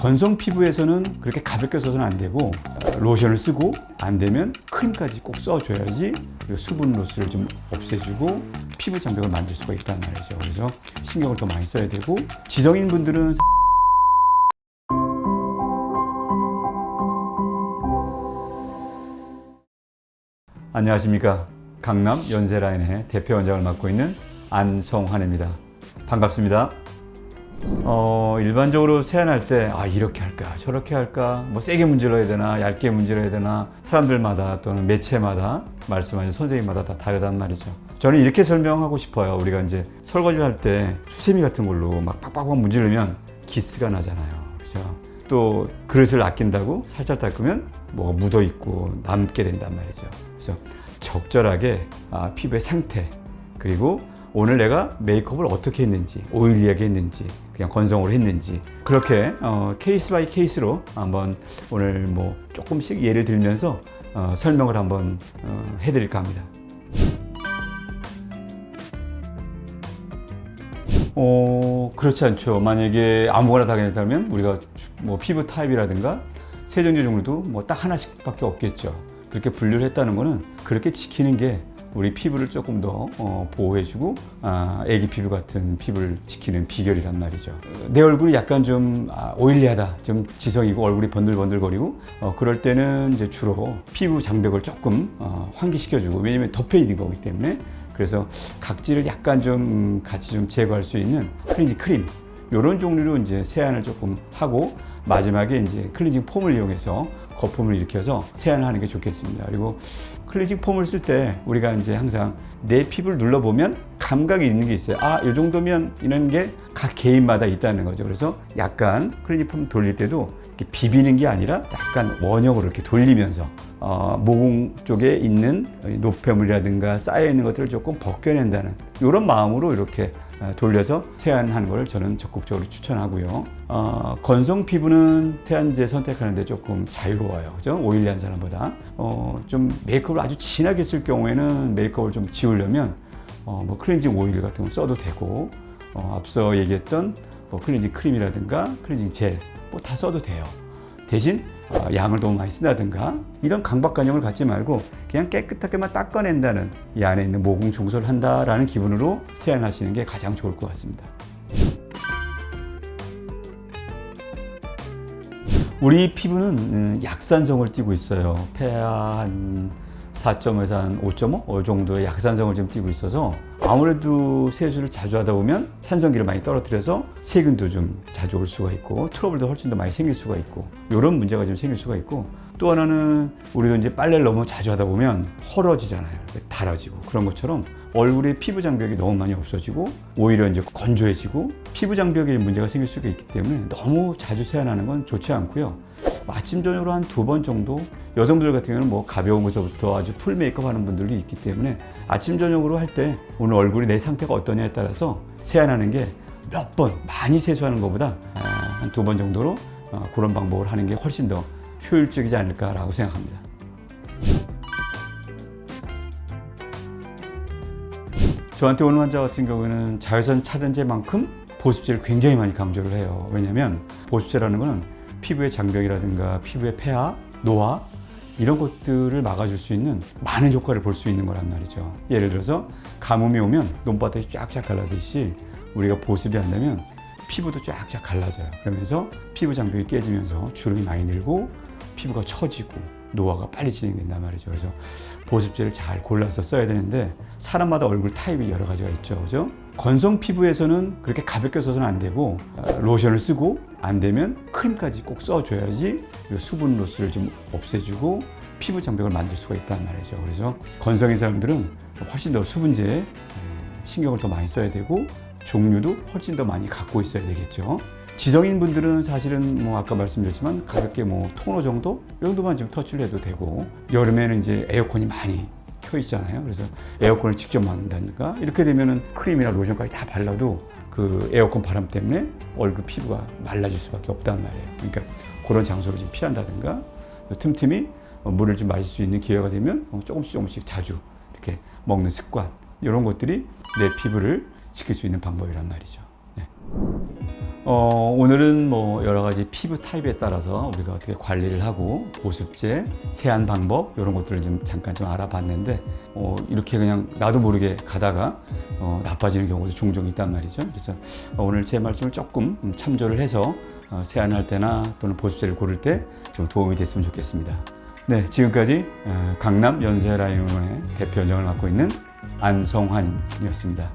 건성 피부에서는 그렇게 가볍게 써서는 안 되고 로션을 쓰고 안 되면 크림까지 꼭 써줘야지 수분 로스를 좀 없애주고 피부 장벽을 만들 수가 있단 말이죠. 그래서 신경을 더 많이 써야 되고 지성인 분들은 안녕하십니까. 강남 연세라인의 대표 원장을 맡고 있는 안성환입니다. 반갑습니다. 일반적으로 세안할 때 이렇게 할까 저렇게 할까 뭐 세게 문질러야 되나 얇게 문질러야 되나 사람들마다 또는 매체마다 말씀하신 선생님마다 다 다르단 말이죠. 저는 이렇게 설명하고 싶어요. 우리가 이제 설거지를 할 때 수세미 같은 걸로 막 빡빡빡 문지르면 기스가 나잖아요. 그죠? 또 그릇을 아낀다고 살짝 닦으면 뭐가 묻어 있고 남게 된단 말이죠. 그래서 적절하게 피부의 상태, 그리고 오늘 내가 메이크업을 어떻게 했는지, 오일리하게 했는지, 그냥 건성으로 했는지, 그렇게 케이스 바이 케이스로 한번 오늘 뭐 조금씩 예를 들면서 설명을 한번 해드릴까 합니다. 그렇지 않죠. 만약에 아무거나 다 괜찮다면 우리가 뭐 피부 타입이라든가 세정제 종류도 뭐 딱 하나씩밖에 없겠죠. 그렇게 분류를 했다는 거는 그렇게 지키는 게 우리 피부를 조금 더 보호해주고 애기 피부 같은 피부를 지키는 비결이란 말이죠. 내 얼굴이 약간 좀 오일리하다, 좀 지성이고 얼굴이 번들번들거리고 그럴 때는 이제 주로 피부 장벽을 조금 환기시켜주고, 왜냐면 덮여 있는 거기 때문에. 그래서 각질을 약간 좀 같이 좀 제거할 수 있는 클렌징 크림, 이런 종류로 이제 세안을 조금 하고 마지막에 이제 클렌징 폼을 이용해서 거품을 일으켜서 세안을 하는 게 좋겠습니다. 그리고 클렌징 폼을 쓸 때 우리가 이제 항상 내 피부를 눌러보면 감각이 있는 게 있어요. 이 정도면 이런 게 각 개인마다 있다는 거죠. 그래서 약간 클렌징 폼 돌릴 때도 이렇게 비비는 게 아니라 약간 원형으로 이렇게 돌리면서 모공 쪽에 있는 노폐물이라든가 쌓여있는 것들을 조금 벗겨낸다는 이런 마음으로 이렇게 돌려서 세안하는 걸 저는 적극적으로 추천하고요. 건성 피부는 세안제 선택하는데 조금 자유로워요. 그죠? 오일리한 사람보다. 좀 메이크업을 아주 진하게 쓸 경우에는 메이크업을 좀 지우려면 뭐 클렌징 오일 같은 거 써도 되고, 앞서 얘기했던 뭐 클렌징 크림이라든가 클렌징 젤 뭐 다 써도 돼요. 대신 양을 너무 많이 쓴다든가 이런 강박관념을 갖지 말고 그냥 깨끗하게만 닦아낸다는, 이 안에 있는 모공 청소를 한다라는 기분으로 세안하시는 게 가장 좋을 것 같습니다. 우리 피부는 약산성을 띠고 있어요. pH 한 4.5에서 한 5.5 정도의 약산성을 좀 띠고 있어서 아무래도 세수를 자주 하다 보면 산성기를 많이 떨어뜨려서 세균도 좀 자주 올 수가 있고 트러블도 훨씬 더 많이 생길 수가 있고 이런 문제가 좀 생길 수가 있고, 또 하나는 우리도 이제 빨래를 너무 자주 하다 보면 헐어지잖아요. 닳아지고 그런 것처럼 얼굴에 피부 장벽이 너무 많이 없어지고 오히려 이제 건조해지고 피부 장벽에 문제가 생길 수가 있기 때문에 너무 자주 세안하는 건 좋지 않고요. 아침 저녁으로 한 2번 정도, 여성분들 같은 경우는 뭐 가벼운 것부터 아주 풀 메이크업 하는 분들도 있기 때문에 아침 저녁으로 할 때 오늘 얼굴이 내 상태가 어떠냐에 따라서 세안하는 게 몇 번 많이 세수하는 것보다 한 2번 정도로 그런 방법을 하는 게 훨씬 더 효율적이지 않을까라고 생각합니다. 저한테 오는 환자 같은 경우에는 자외선 차단제만큼 보습제를 굉장히 많이 강조를 해요. 왜냐하면 보습제라는 거는 피부의 장벽이라든가 피부의 폐하, 노화 이런 것들을 막아줄 수 있는 많은 효과를 볼 수 있는 거란 말이죠. 예를 들어서 가뭄이 오면 논밭에 쫙쫙 갈라듯이 우리가 보습이 안 되면 피부도 쫙쫙 갈라져요. 그러면서 피부 장벽이 깨지면서 주름이 많이 늘고 피부가 처지고 노화가 빨리 진행된단 말이죠. 그래서 보습제를 잘 골라서 써야 되는데 사람마다 얼굴 타입이 여러 가지가 있죠. 그죠? 건성 피부에서는 그렇게 가볍게 써서는 안 되고 로션을 쓰고 안 되면 크림까지 꼭 써줘야지 수분 로스를 좀 없애주고 피부 장벽을 만들 수가 있단 말이죠. 그래서 건성인 사람들은 훨씬 더 수분제에 신경을 더 많이 써야 되고 종류도 훨씬 더 많이 갖고 있어야 되겠죠. 지성인 분들은 사실은 뭐 아까 말씀드렸지만 가볍게 뭐 토너 정도 이 정도만 좀 터치를 해도 되고, 여름에는 이제 에어컨이 많이 켜 있잖아요. 그래서 에어컨을 직접 막는다니까 이렇게 되면은 크림이나 로션까지 다 발라도 그 에어컨 바람 때문에 얼굴 피부가 말라질 수밖에 없단 말이에요. 그러니까 그런 장소를 좀 피한다든가 틈틈이 물을 좀 마실 수 있는 기회가 되면 조금씩 자주 이렇게 먹는 습관, 이런 것들이 내 피부를 지킬 수 있는 방법이란 말이죠. 네. 오늘은 뭐 여러 가지 피부 타입에 따라서 우리가 어떻게 관리를 하고 보습제, 세안 방법 이런 것들을 좀 잠깐 좀 알아봤는데 이렇게 그냥 나도 모르게 가다가 나빠지는 경우도 종종 있단 말이죠. 그래서 오늘 제 말씀을 조금 참조를 해서 세안할 때나 또는 보습제를 고를 때 좀 도움이 됐으면 좋겠습니다. 네, 지금까지 강남 연세라인원의 대표 원장을 맡고 있는 안성환이었습니다.